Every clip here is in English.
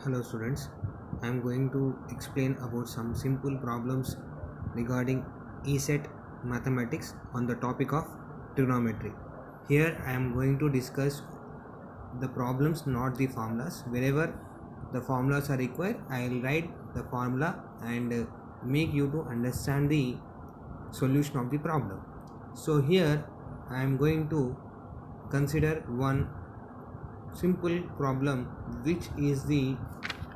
Hello students, I am going to explain about some simple problems regarding ESET mathematics on the topic of trigonometry. Here I am going to discuss the problems, not the formulas. Wherever the formulas are required, I will write the formula and make you to understand the solution of the problem. So here I am going to consider one simple problem, which is the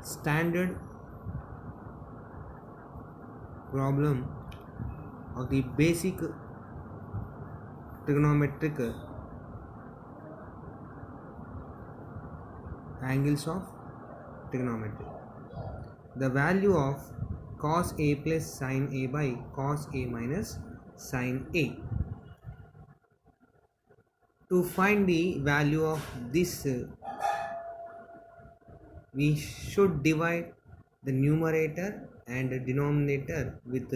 standard problem of the basic trigonometric angles of trigonometry. The value of cos A plus sin A by cos A minus sin A. To find the value of this, we should divide the numerator and the denominator with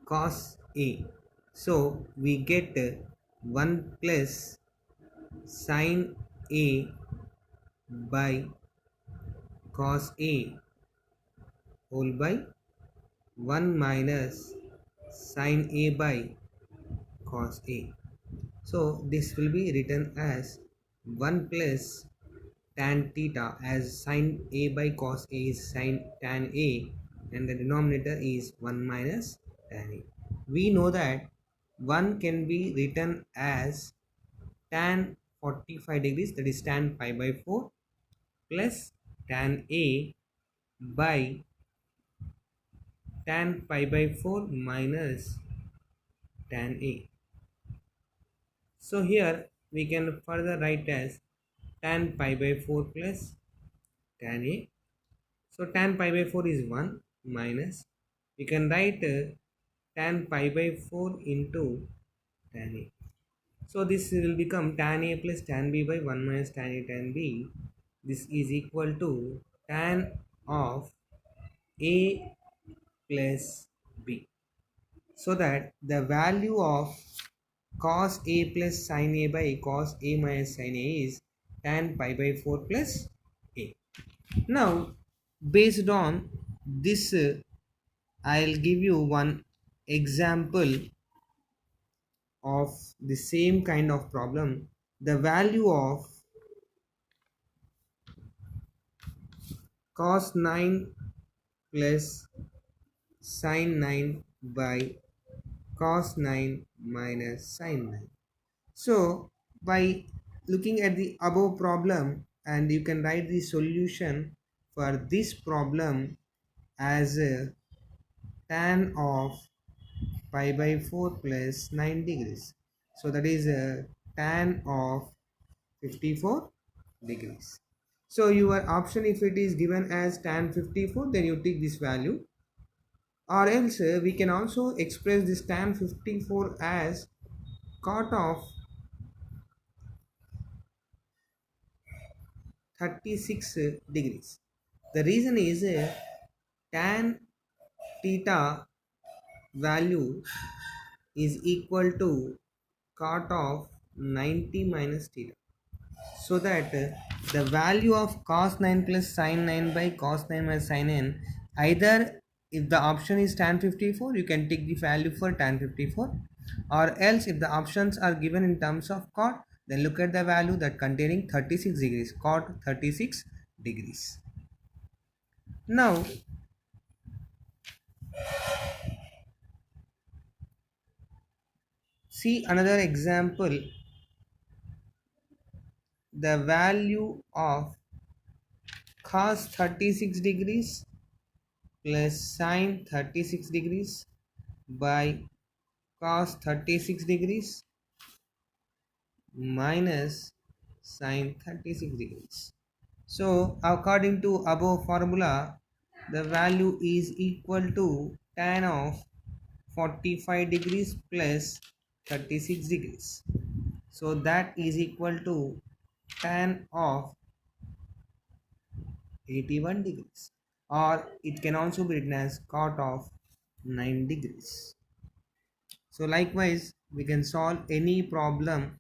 cos A. So we get 1 plus sin A by cos A whole by 1 minus sin A by cos A. So this will be written as 1 plus tan theta, as sin A by cos A is sin tan A and the denominator is 1 minus tan A. We know that 1 can be written as tan 45 degrees, that is tan pi by 4, plus tan A by tan pi by 4 minus tan A. So here we can further write as tan pi by 4 plus tan A. So tan pi by 4 is 1 minus, we can write tan pi by 4 into tan A. So this will become tan A plus tan B by 1 minus tan A tan B. This is equal to tan of A plus B. So that the value of cos A plus sin A by cos A minus sin A is tan pi by 4 plus A. Now, based on this, I'll give you one example of the same kind of problem. The value of cos 9 plus sin 9 by cos 9 minus sin 9. So by looking at the above problem, and you can write the solution for this problem as tan of pi by 4 plus 9 degrees. So that is tan of 54 degrees. So your option, if it is given as tan 54, then you take this value, or else we can also express this tan 54 as cot of 36 degrees. The reason is tan theta value is equal to cot of 90 minus theta. So that the value of cos 9 plus sin 9 by cos 9 minus sin 9, either if the option is tan 54, you can take the value for tan 54, or else if the options are given in terms of cot, then look at the value that containing 36 degrees, cot 36 degrees. Now see another example. The value of cos 36 degrees plus sin 36 degrees by cos 36 degrees minus sin 36 degrees. So according to above formula, the value is equal to tan of 45 degrees plus 36 degrees. So that is equal to tan of 81 degrees, or it can also be written as cot of 9 degrees. So likewise, we can solve any problem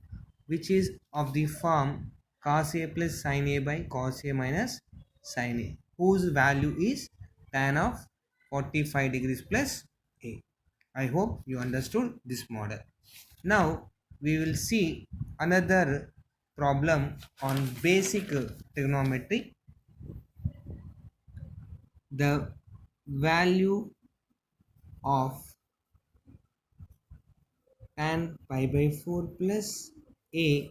which is of the form cos A plus sin A by cos A minus sin A. whose value is tan of 45 degrees plus a. I hope you understood this model. Now we will see another problem on basic trigonometry. The value of tan pi by 4 plus a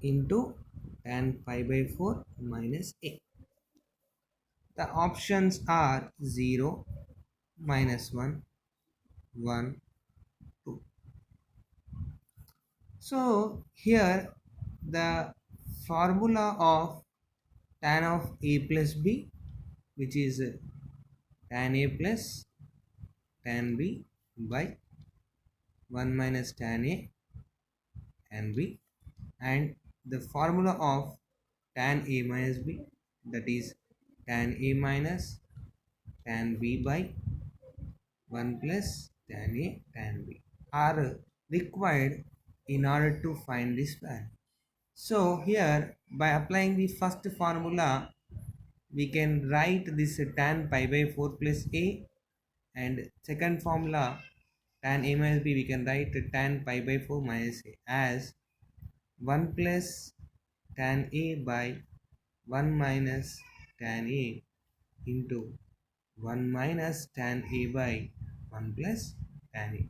into tan pi by 4 minus a. The options are 0, minus 1, 1, 2. So here the formula of tan of a plus b, which is tan a plus tan b by 1 minus tan a and b, and the formula of tan a minus b, that is tan a minus tan b by 1 plus tan a tan b, are required in order to find this value. So here by applying the first formula we can write this tan pi by 4 plus a, and second formula tan a minus b we can write tan pi by 4 minus a as 1 plus tan a by 1 minus tan a into 1 minus tan a by 1 plus tan a.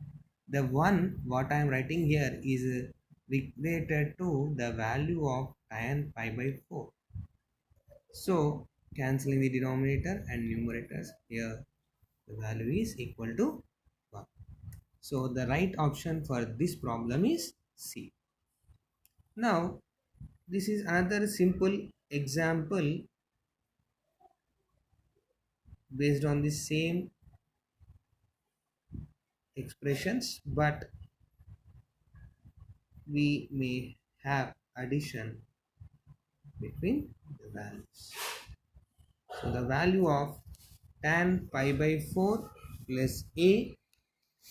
The one what I am writing here is related to the value of tan pi by 4. So cancelling the denominator and numerators, here the value is equal to 1. So the right option for this problem is C. Now this is another simple example based on the same expressions, but we may have addition between the values. So the value of tan pi by 4 plus a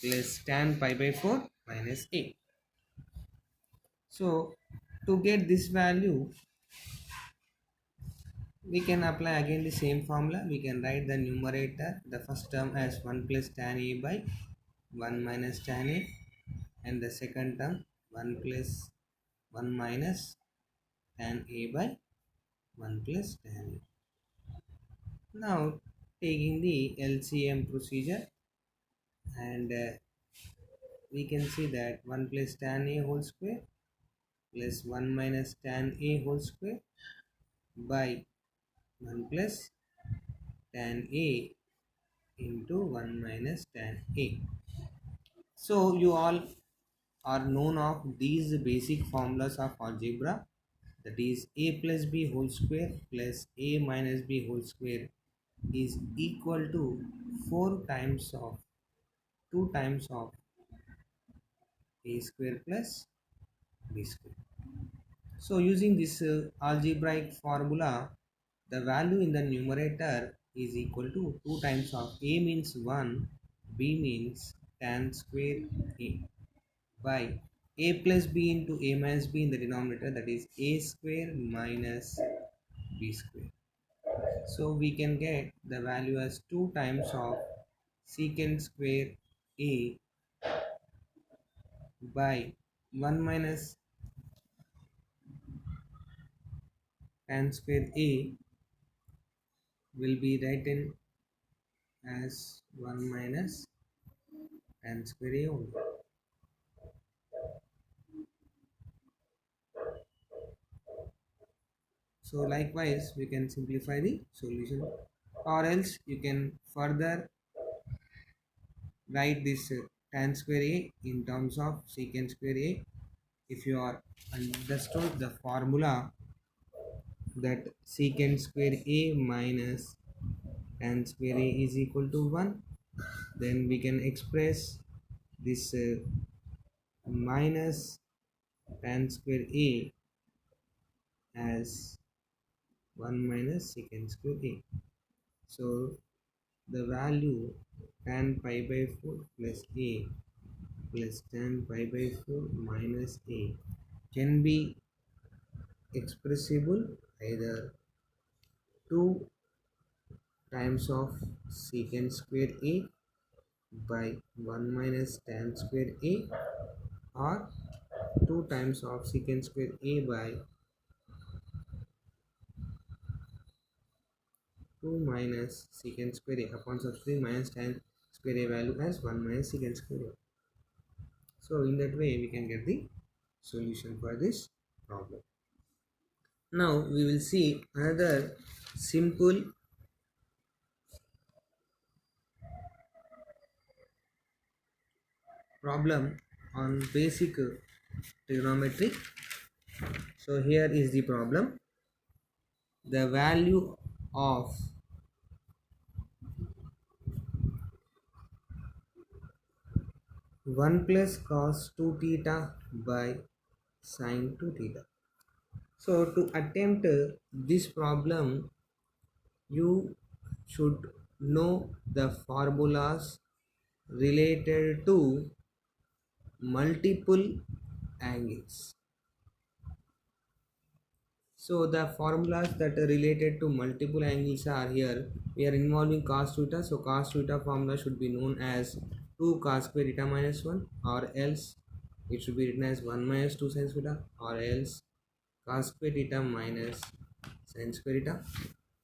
plus tan pi by 4 minus a. So to get this value we can apply again the same formula. We can write the numerator, the first term as 1 plus tan a by 1 minus tan a, and the second term 1 plus 1 minus tan a by 1 plus tan a. Now taking the LCM procedure, and we can see that 1 plus tan a whole square plus 1 minus tan a whole square by 1 plus tan a into 1 minus tan a. So you all are known of these basic formulas of algebra, that is a plus b whole square plus a minus b whole square is equal to 4 times of 2 times of a square plus b square. So using this algebraic formula, the value in the numerator is equal to 2 times of a means 1, b means tan square a, by a plus b into a minus b in the denominator, that is a square minus b square. So we can get the value as 2 times of secant square a by 1 minus tan square a will be written as 1 minus tan square a only. So likewise we can simplify the solution, or else you can further write this tan square a in terms of secant square a. If you are understood the formula that secant square a minus tan square a is equal to 1, then we can express this minus tan square a as 1 minus secant square a. So the value tan pi by 4 plus a plus tan pi by 4 minus a can be expressible either 2 times of secant square a by 1 minus tan square a, or 2 times of secant square a by 2 minus secant square a upon substituting minus tan square a value as 1 minus secant square a. So in that way we can get the solution for this problem. Now we will see another simple problem on basic trigonometry. So here is the problem. The value of 1 plus cos 2 theta by sin 2 theta. So to attempt this problem, you should know the formulas related to multiple angles. So the formulas that are related to multiple angles are here. We are involving cos theta. So cos theta formula should be known as 2 cos square theta minus 1, or else it should be written as 1 minus 2 sin theta, or else cos square theta minus sin square theta.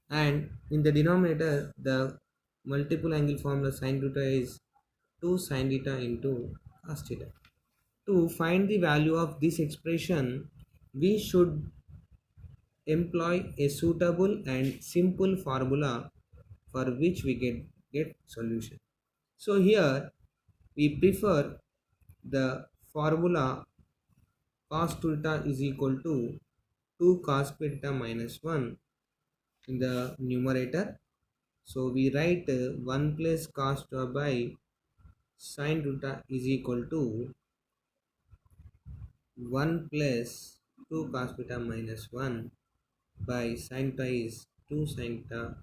And in the denominator, the multiple angle formula sin theta is 2 sin theta into cos theta. To find the value of this expression, we should employ a suitable and simple formula for which we get solution. So here we prefer the formula cos theta is equal to 2 cos theta minus 1 in the numerator. So we write 1 plus cos theta by sin theta is equal to 1 plus 2 cos theta minus 1 by sin theta is 2 sin theta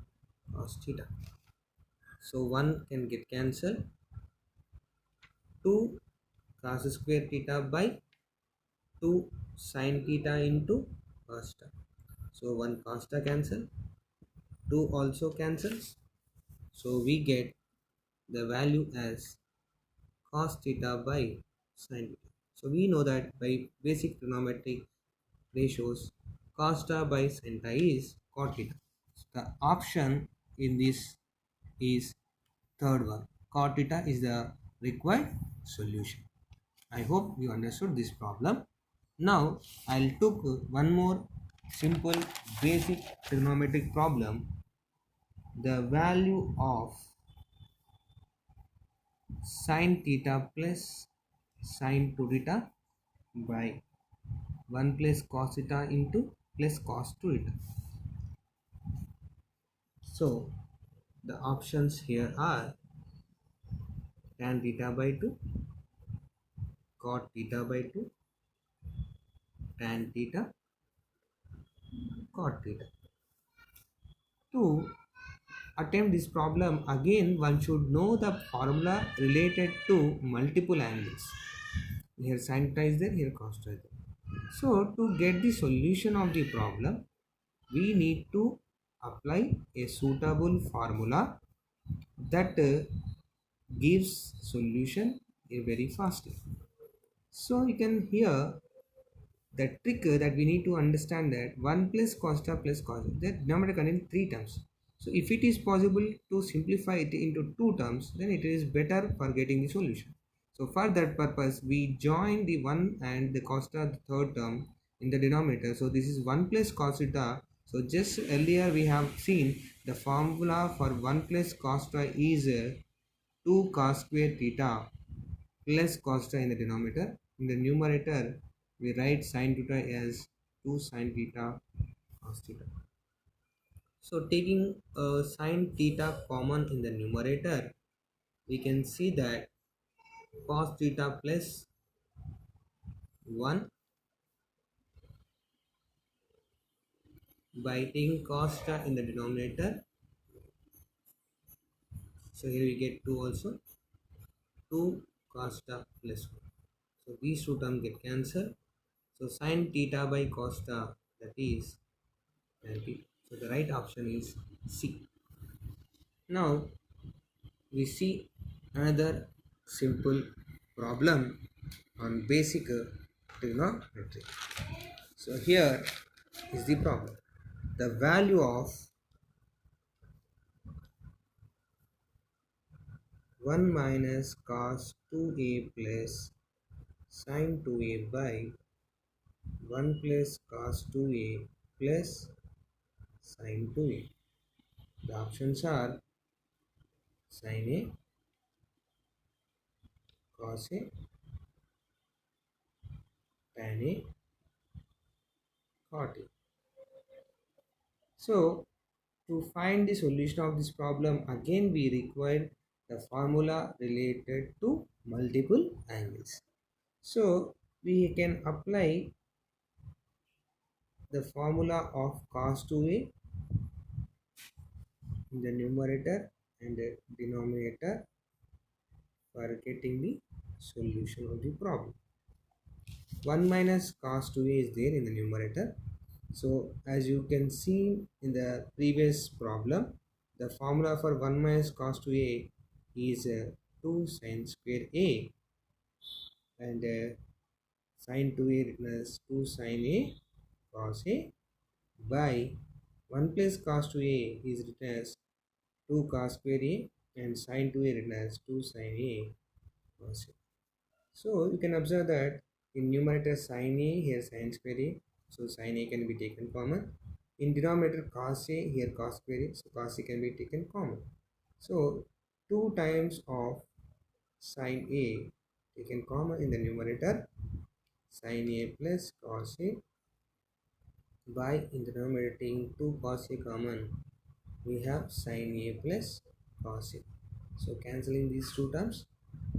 cos theta. So 1 can get cancelled. 2 cos square theta by 2 sin theta into cos theta. So 1 cos theta cancel, 2 also cancels. So we get the value as cos theta by sin theta. So we know that by basic trigonometric ratios, cos theta by sin theta is cot theta. The option in this is third one. Cot theta is the required solution. I hope you understood this problem. Now I'll took one more simple basic trigonometric problem. The value of sin theta plus sin 2 theta by 1 plus cos theta into plus cos 2 theta. So the options here are tan theta by 2, cot theta by 2, tan theta, cot theta. To attempt this problem, again one should know the formula related to multiple angles. Here sin theta is there, here cos theta is there. So to get the solution of the problem, we need to apply a suitable formula that gives solution very fastly. So you can hear the trick that we need to understand that 1 plus cos theta plus cos theta, the denominator contains 3 terms. So if it is possible to simplify it into 2 terms, then it is better for getting the solution. So for that purpose, we join the 1 and the cos theta, the third term, in the denominator. So this is 1 plus cos theta. So just earlier we have seen the formula for 1 plus cos theta is 2 cos square theta plus cos theta in the denominator. In the numerator, we write sin theta as 2 sin theta cos theta. So taking sin theta common in the numerator, we can see that cos theta plus 1 by taking cos theta in the denominator. So here we get 2 also, 2 cos theta plus 1. So these two terms get cancelled. So sin theta by cos theta, that is tan theta. So the right option is C. Now we see another simple problem on basic trigonometry. So here is the problem. The value of 1 minus cos 2a plus sin 2a by 1 plus cos 2a plus sin 2a. The options are sin a, cos a, tan a, cot a. So to find the solution of this problem, again we require the formula related to multiple angles. So we can apply the formula of cos 2a in the numerator and the denominator for getting the solution of the problem. 1 minus cos 2a is there in the numerator. So as you can see in the previous problem, the formula for 1 minus cos 2a is 2 sin square a, and sin 2a written as 2 sin a cos a by 1 plus cos 2a is written as 2 cos square a, and sin 2a written as 2 sin a cos a. So you can observe that in numerator sin a, here sin square a, so sin a can be taken common. In denominator cos a, here cos square a, so cos a can be taken common. So 2 times of sin a taken common in the numerator, sin a plus cos a by, in the denominator taking 2 cos a common, we have sin a plus cos a. So cancelling these two terms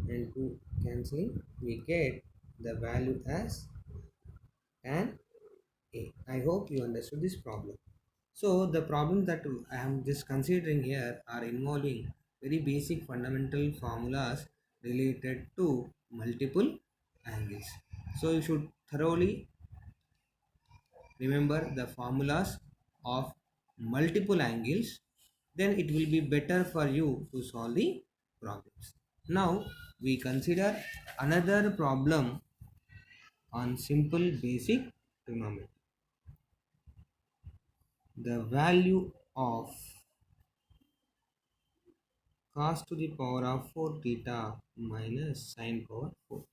and 2 cancelling, we get the value as tan a. I hope you understood this problem. So the problems that I am just considering here are involving very basic fundamental formulas related to multiple angles. So you should thoroughly remember the formulas of multiple angles, then it will be better for you to solve the problems. Now we consider another problem on simple basic trigonometry. The value of cos to the power of 4 theta minus sin power 4.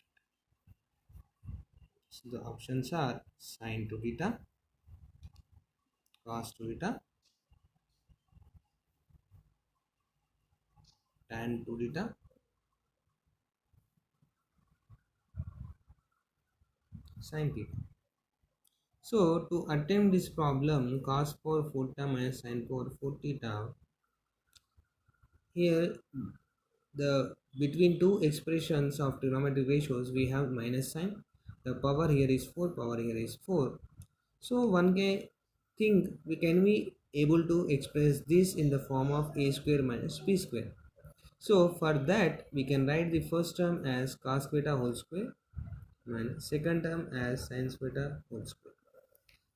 So the options are sin 2 theta, cos 2 theta, tan 2 theta, sin theta. So to attempt this problem, cos power 4 theta minus sin power 4 theta, here the between two expressions of trigonometric ratios we have minus sign. The power here is 4, power here is 4. So one can think we can be able to express this in the form of a square minus b square. So for that we can write the first term as cos theta whole square minus second term as sin theta whole square.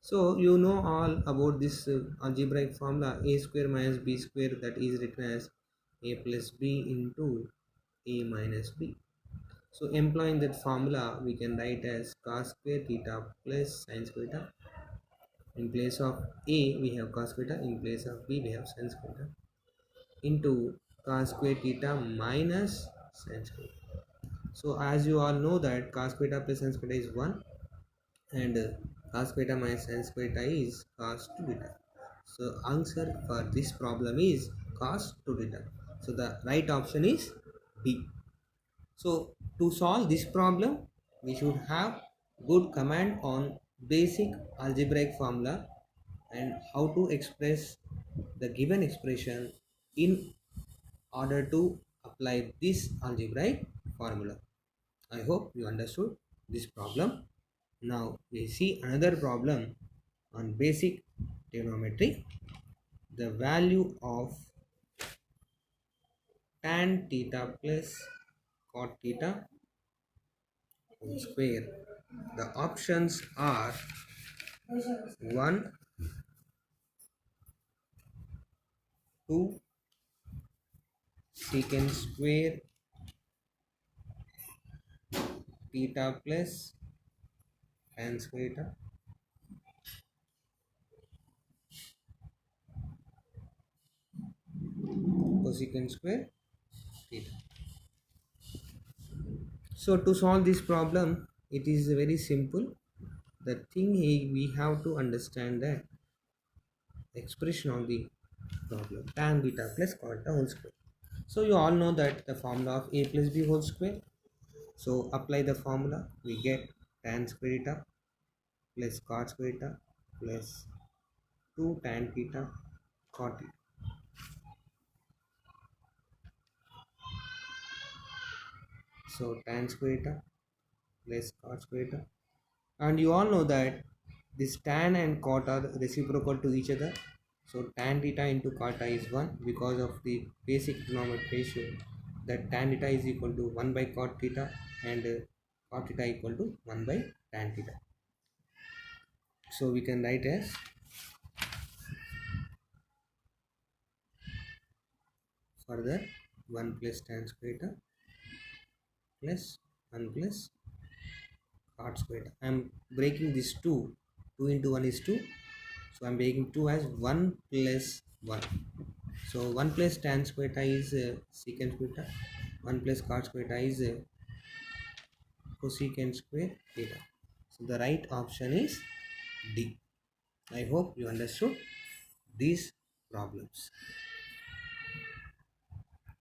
So you know all about this algebraic formula a square minus b square, that is written as a plus b into a minus b. So employing that formula we can write as cos square theta plus sin square theta. In place of a we have cos theta, in place of b we have sin theta, into cos square theta minus sin square. So as you all know that cos theta plus sin theta is 1, and cos theta minus sin theta is cos 2 theta. So answer for this problem is cos 2 theta. So the right option is B. So to solve this problem we should have good command on basic algebraic formula and how to express the given expression in order to apply this algebraic formula. I hope you understood this problem. Now we see another problem on basic trigonometry. The value of tan theta plus cot theta whole square. The options are 1, 2, secant square theta plus tan square theta cosecant square theta. So to solve this problem, it is very simple. The thing we have to understand that expression of the problem tan beta plus cot theta whole square. So you all know that the formula of a plus b whole square. So apply the formula, we get tan square theta plus cot square theta plus 2 tan theta cot theta. So tan square theta plus cot square theta, and you all know that this tan and cot are reciprocal to each other. So tan theta into cot theta is 1 because of the basic trigonometric ratio that tan theta is equal to 1 by cot theta and cot theta equal to 1 by tan theta. So we can write as further 1 plus tan square theta plus 1 plus cot square theta. I am breaking this 2 into 1 is 2, so I am breaking 2 as 1 plus 1. So 1 plus tan square theta is secant square theta, 1 plus cot square theta is cosecant square theta. So the right option is D. I hope you understood these problems.